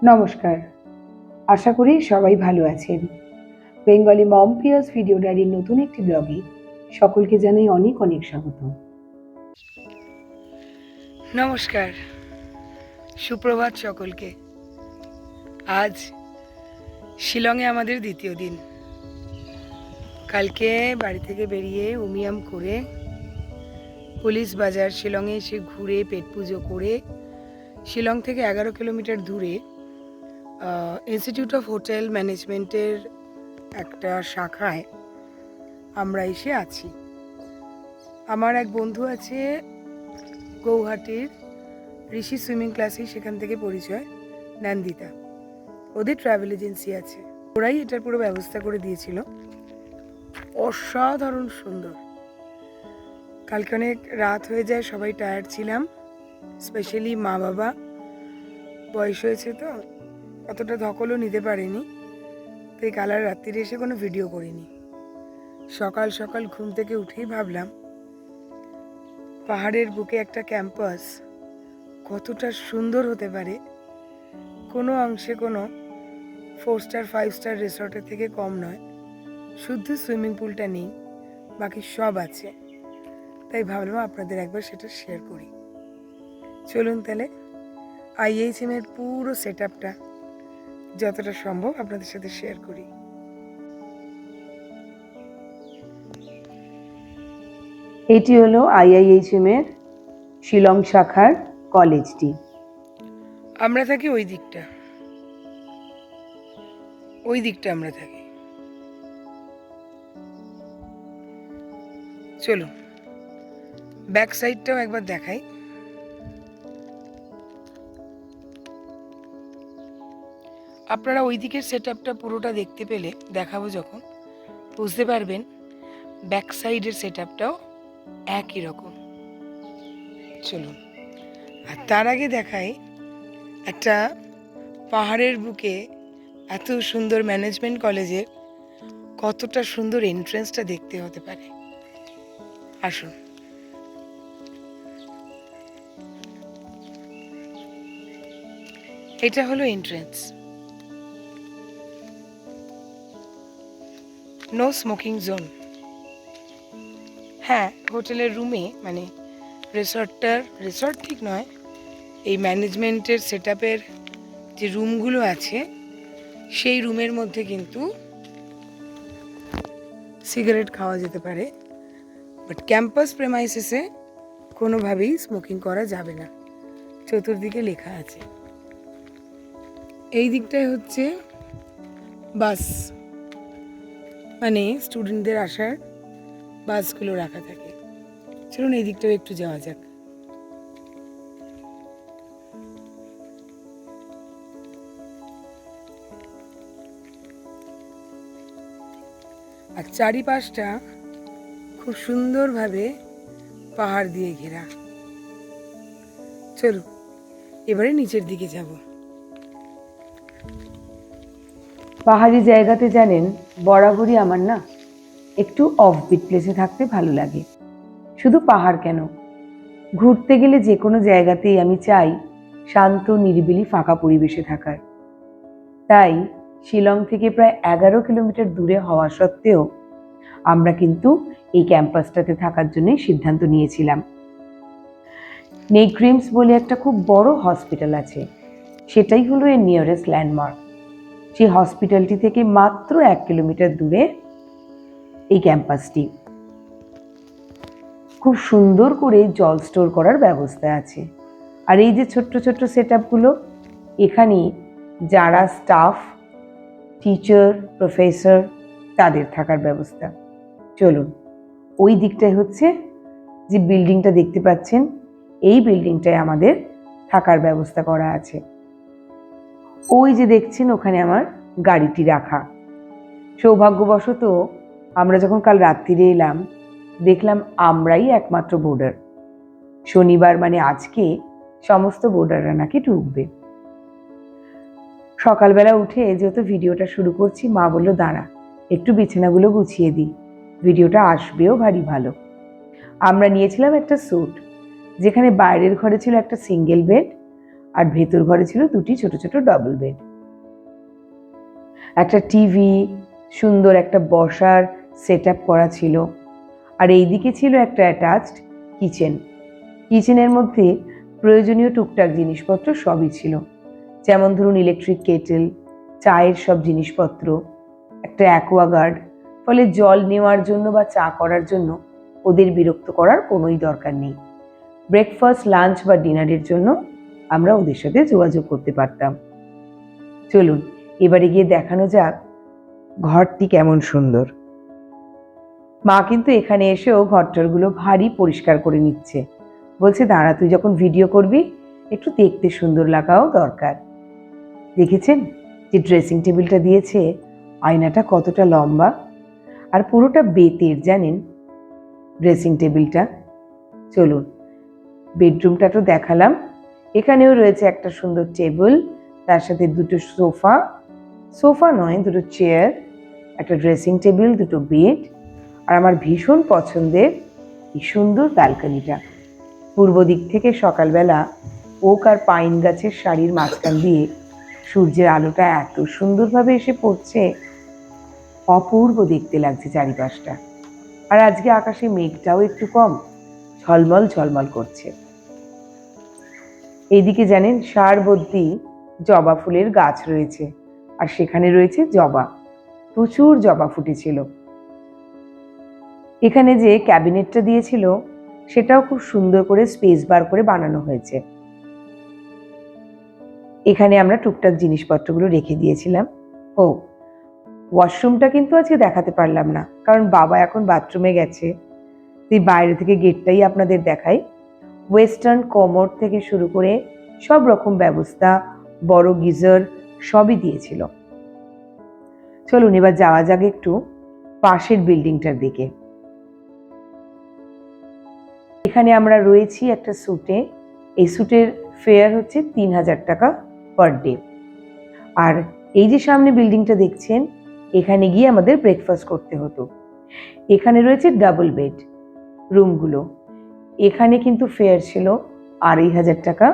নমস্কার, আশা করি সবাই ভালো আছেন। বেঙ্গলি মম পিয়ার্স ভিডিও ডায়েরির নতুন একটি ব্লগে সকলকে জানাই অনেক অনেক স্বাগত। নমস্কার, সুপ্রভাত সকলকে। আজ শিলংয়ে আমাদের দ্বিতীয় দিন। কালকে বাড়ি থেকে বেরিয়ে উমিয়াম করে পুলিশ বাজার শিলংয়ে এসে ঘুরে পেট পুজো করে শিলং থেকে 11 কিলোমিটার দূরে ইনস্টিটিউট অফ হোটেল ম্যানেজমেন্টের একটা শাখায় আমরা এসে আছি। আমার এক বন্ধু আছে গৌহাটির ঋষি সুইমিং ক্লাসে, সেখান থেকে পরিচয়, নন্দিতা। ওদের ট্রাভেল এজেন্সি আছে, ওরাই এটার পুরো ব্যবস্থা করে দিয়েছিল। অসাধারণ সুন্দর। কালকে অনেক রাত হয়ে যায়, সবাই টায়ার্ড ছিলাম, স্পেশালি মা বাবা, বয়স হয়েছে তো অতটা ধকলও নিতে পারেনি, তাই কাল আর রাত্রিরে এসে কোনো ভিডিও করিনি। সকাল সকাল ঘুম থেকে উঠেই ভাবলাম পাহাড়ের বুকে একটা ক্যাম্পাস কতটা সুন্দর হতে পারে। কোনো অংশে কোনো 4 স্টার 5 স্টার রিসর্টের থেকে কম নয়। শুদ্ধ সুইমিং পুলটা নেই, বাকি সব আছে। তাই ভাবলাম আপনাদের একবার সেটা শেয়ার করি। চলুন তাহলে IHM এর পুরো সেট আপটা যতটা সম্ভব আপনাদের সাথে শেয়ার করি। এটি হলো IIHM এর শিলং শাখার কলেজটি। আমরা থাকি ওই দিকটা আমরা থাকি। চলুন ব্যাক সাইডটাও একবার দেখাই। আপনারা ওই দিকের সেট আপটা পুরোটা দেখতে পেলে, দেখাবো যখন, বুঝতে পারবেন ব্যাক সাইডের সেট আপটাও একই রকম। চলুন, আর তার আগে দেখাই একটা পাহাড়ের বুকে এত সুন্দর ম্যানেজমেন্ট কলেজের কতটা সুন্দর এন্ট্রেন্সটা দেখতে হতে পারে। আসুন। এটা হলো এন্ট্রেন্স। No smoking zone. হ্যাঁ, হোটেলের রুমে, মানে রিসর্ট ঠিক নয়, এই ম্যানেজমেন্টের সেট আপের যে রুমগুলো আছে সেই রুমের মধ্যে কিন্তু সিগারেট খাওয়া যেতে পারে, বাট ক্যাম্পাস প্রেমাইসেসে কোনোভাবেই স্মোকিং করা যাবে না, চতুর্দিকে লেখা আছে। এই দিকটায় হচ্ছে বাস, মানে স্টুডেন্টদের আসার বাসগুলো রাখা থাকে। চলুন এই দিকটাও একটু যাওয়া যাক। আর চারিপাশটা খুব সুন্দরভাবে পাহাড় দিয়ে ঘেরা। চলুন এবারে নিচের দিকে যাব। পাহাড়ি জায়গাতে জানেন বরাবরই আমার না একটু অফবিট প্লেসে থাকতে ভালো লাগে। শুধু পাহাড় কেন, ঘুরতে গেলে যে কোনো জায়গাতেই আমি চাই শান্ত নিরিবিলি ফাঁকা পরিবেশে থাকার। তাই শিলং থেকে প্রায় 11 কিলোমিটার দূরে হওয়া সত্ত্বেও আমরা কিন্তু এই ক্যাম্পাসটাতে থাকার জন্যই সিদ্ধান্ত নিয়েছিলাম। নেগ্রিমস বলে একটা খুব বড় হসপিটাল আছে, সেটাই হলো এর নিয়ারেস্ট ল্যান্ডমার্ক। সেই হসপিটালটি থেকে মাত্র 1 কিলোমিটার দূরে এই ক্যাম্পাসটি। খুব সুন্দর করে জল স্টোর করার ব্যবস্থা আছে। আর এই যে ছোট্ট ছোট্ট সেট আপগুলো, এখানে যারা স্টাফ, টিচার, প্রফেসর, তাদের থাকার ব্যবস্থা। চলুন, ওই দিকটায় হচ্ছে যে বিল্ডিংটা দেখতে পাচ্ছেন, এই বিল্ডিংটায় আমাদের থাকার ব্যবস্থা করা আছে। ওই যে দেখছেন ওখানে আমার গাড়িটি রাখা। সৌভাগ্যবশত আমরা যখন কাল রাত্রিরে এলাম দেখলাম আমরাই একমাত্র বোর্ডার। শনিবার মানে আজকে সমস্ত বোর্ডাররা নাকি ঢুকবে। সকালবেলা উঠে যেহেতু ভিডিওটা শুরু করছি, মা বলল দাঁড়া একটু বিছানাগুলো গুছিয়ে দিই, ভিডিওটা আসবেও ভারী ভালো। আমরা নিয়েছিলাম একটা স্যুট, যেখানে বাইরের ঘরে ছিল একটা সিঙ্গেল বেড আর ভেতর ঘরে ছিল দুটি ছোট ছোট ডাবল বেড, একটা টিভি, সুন্দর একটা বসার সেট আপ করা ছিল। আর এইদিকে ছিল একটা অ্যাটাচড কিচেন। কিচেনের মধ্যে প্রয়োজনীয় টুকটাক জিনিসপত্র সবই ছিল, যেমন ধরুন ইলেকট্রিক কেটেল, চায়ের সব জিনিসপত্র, একটা অ্যাকোয়াগার্ড। ফলে জল নেওয়ার জন্য বা চা করার জন্য ওদের বিরক্ত করার কোনোই দরকার নেই। ব্রেকফাস্ট, লাঞ্চ বা ডিনারের জন্য আমরা ওদের সাথে যোগাযোগ করতে পারতাম। চলুন এবারে গিয়ে দেখানো যাক ঘরটি কেমন সুন্দর। মা কিন্তু এখানে এসেও ঘরটরগুলো ভারী পরিষ্কার করে নিচ্ছে। বলছে দাঁড়া, তুই যখন ভিডিও করবি একটু দেখতে সুন্দর লাগাও দরকার। দেখেছেন যে ড্রেসিং টেবিলটা দিয়েছে, আয়নাটা কতটা লম্বা, আর পুরোটা বেতের, জানেন ড্রেসিং টেবিলটা। চলুন বেডরুমটা তো দেখালাম। এখানেও রয়েছে একটা সুন্দর টেবিল, তার সাথে দুটো সোফা নয়, দুটো চেয়ার, একটা ড্রেসিং টেবিল, দুটো বেড, আর আমার ভীষণ পছন্দের এই সুন্দর ব্যালকনিটা। পূর্ব দিক থেকে সকালবেলা ওক আর পাইন গাছের সারির মাঝখান দিয়ে সূর্যের আলোটা এত সুন্দরভাবে এসে পড়ছে, অপূর্ব দেখতে লাগছে চারিপাশটা। আর আজকে আকাশে মেঘটাও একটু কম, ঝলমল ঝলমল করছে। এইদিকে জানেন সারবর্তী জবা ফুলের গাছ রয়েছে, আর সেখানে রয়েছে জবা, প্রচুর জবা ফুটেছিল। এখানে যে ক্যাবিনেটটা দিয়েছিল সেটাও খুব সুন্দর করে স্পেস বার করে বানানো হয়েছে। এখানে আমরা টুকটাক জিনিসপত্রগুলো রেখে দিয়েছিলাম। ও ওয়াশরুমটা কিন্তু আজকে দেখাতে পারলাম না, কারণ বাবা এখন বাথরুমে গেছে। এই বাইরে থেকে গেটটাই আপনাদের দেখাই। ওয়েস্টার্ন কোমোড থেকে শুরু করে সব রকম ব্যবস্থা, বড় গিজার সবই দিয়েছিল। চলুন এবার যাওয়া যাক একটু পাশের বিল্ডিংটার দিকে। এখানে আমরা রয়েছি একটা স্যুটে। এই স্যুটের ফেয়ার হচ্ছে ৩,০০০ টাকা পার ডে। আর এই যে সামনে বিল্ডিংটা দেখছেন, এখানে গিয়ে আমাদের ব্রেকফাস্ট করতে হতো। এখানে রয়েছে ডাবল বেড রুমগুলো। এখানে কিন্তু ফেয়ার ছিল ২,৫০০ টাকা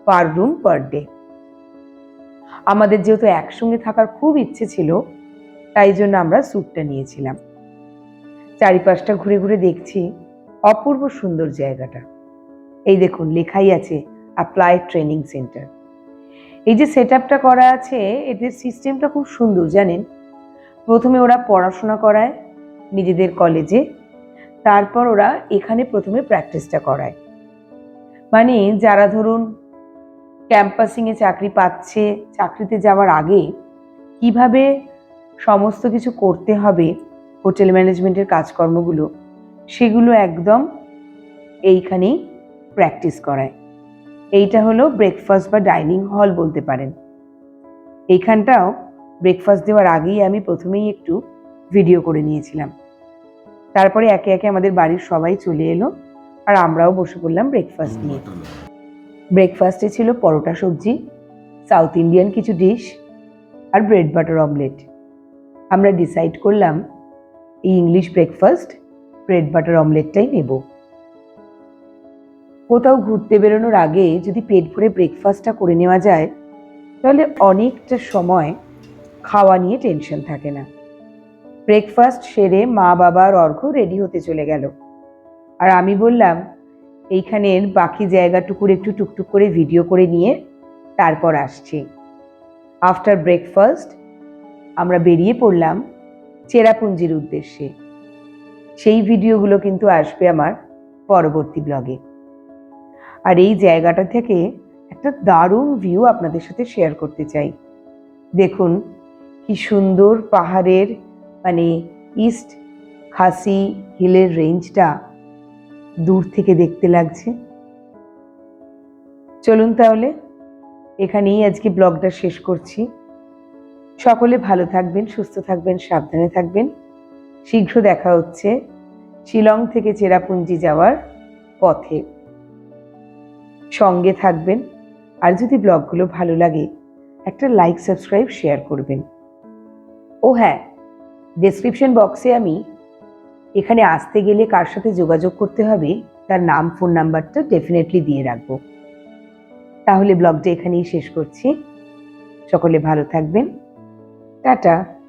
পার রুম পার ডে। আমাদের যেহেতু একসঙ্গে থাকার খুব ইচ্ছে ছিল, তাই জন্য আমরা স্যুটটা নিয়েছিলাম। চারিপাশটা ঘুরে ঘুরে দেখছি, অপূর্ব সুন্দর জায়গাটা। এই দেখুন লেখাই আছে অ্যাপ্লাইড ট্রেনিং সেন্টার। এই যে সেট আপটা করা আছে, এদের সিস্টেমটা খুব সুন্দর জানেন। প্রথমে ওরা পড়াশোনা করায় নিজেদের কলেজে, তারপর ওরা এখানে প্রথমে প্র্যাকটিসটা করায়। মানে যারা ধরুন ক্যাম্পাসিংয়ে চাকরি পাচ্ছে, চাকরিতে যাওয়ার আগে কিভাবে সমস্ত কিছু করতে হবে, হোটেল ম্যানেজমেন্টের কাজকর্মগুলো, সেগুলো একদম এইখানেই প্র্যাকটিস করায়। এইটা হলো ব্রেকফাস্ট বা ডাইনিং হল বলতে পারেন। এইখানটাও ব্রেকফাস্ট দেওয়ার আগেই আমি প্রথমেই একটু ভিডিও করে নিয়েছিলাম। তারপরে একে একে আমাদের বাড়ির সবাই চলে এলো, আর আমরাও বসে পড়লাম ব্রেকফাস্ট নিয়ে। ব্রেকফাস্টে ছিল পরোটা সবজি, সাউথ ইন্ডিয়ান কিছু ডিশ, আর ব্রেড বাটার অমলেট। আমরা ডিসাইড করলাম এই ইংলিশ ব্রেকফাস্ট ব্রেড বাটার অমলেটটাই নেব। কোথাও ঘুরতে বেরোনোর আগে যদি পেট ভরে ব্রেকফাস্টটা করে নেওয়া যায়, তাহলে অনেকটা সময় খাওয়া নিয়ে টেনশন থাকে না। ব্রেকফাস্ট সেরে মা বাবা আর অর্ঘ্য রেডি হতে চলে গেল, আর আমি বললাম এইখানের বাকি জায়গাটুকুর একটু টুকটুক করে ভিডিও করে নিয়ে তারপর আসছি। আফটার ব্রেকফাস্ট আমরা বেরিয়ে পড়লাম চেরাপুঞ্জির উদ্দেশ্যে। সেই ভিডিওগুলো কিন্তু আসবে আমার পরবর্তী ব্লগে। আর এই জায়গাটা থেকে একটা দারুণ ভিউ আপনাদের সাথে শেয়ার করতে চাই। দেখুন কি সুন্দর পাহাড়ের, মানে ইস্ট খাসি হিলের রেঞ্জটা দূর থেকে দেখতে লাগছে। চলুন তাহলে এখানেই আজকে ব্লগটা শেষ করছি। সকলে ভালো থাকবেন, সুস্থ থাকবেন, সাবধানে থাকবেন। শীঘ্র দেখা হচ্ছে শিলং থেকে চেরাপুঞ্জি যাওয়ার পথে। সঙ্গে থাকবেন, আর যদি ব্লগগুলো ভালো লাগে একটা লাইক, সাবস্ক্রাইব, শেয়ার করবেন। ও হ্যাঁ, ডেসক্রিপশন বক্সে আমি এখানে আসতে গেলে কার সাথে যোগাযোগ করতে হবে তার নাম, ফোন নাম্বারটা ডেফিনেটলি দিয়ে রাখবো। তাহলে ব্লগটা এখানেই শেষ করছি। সকলে ভালো থাকবেন। টাটা।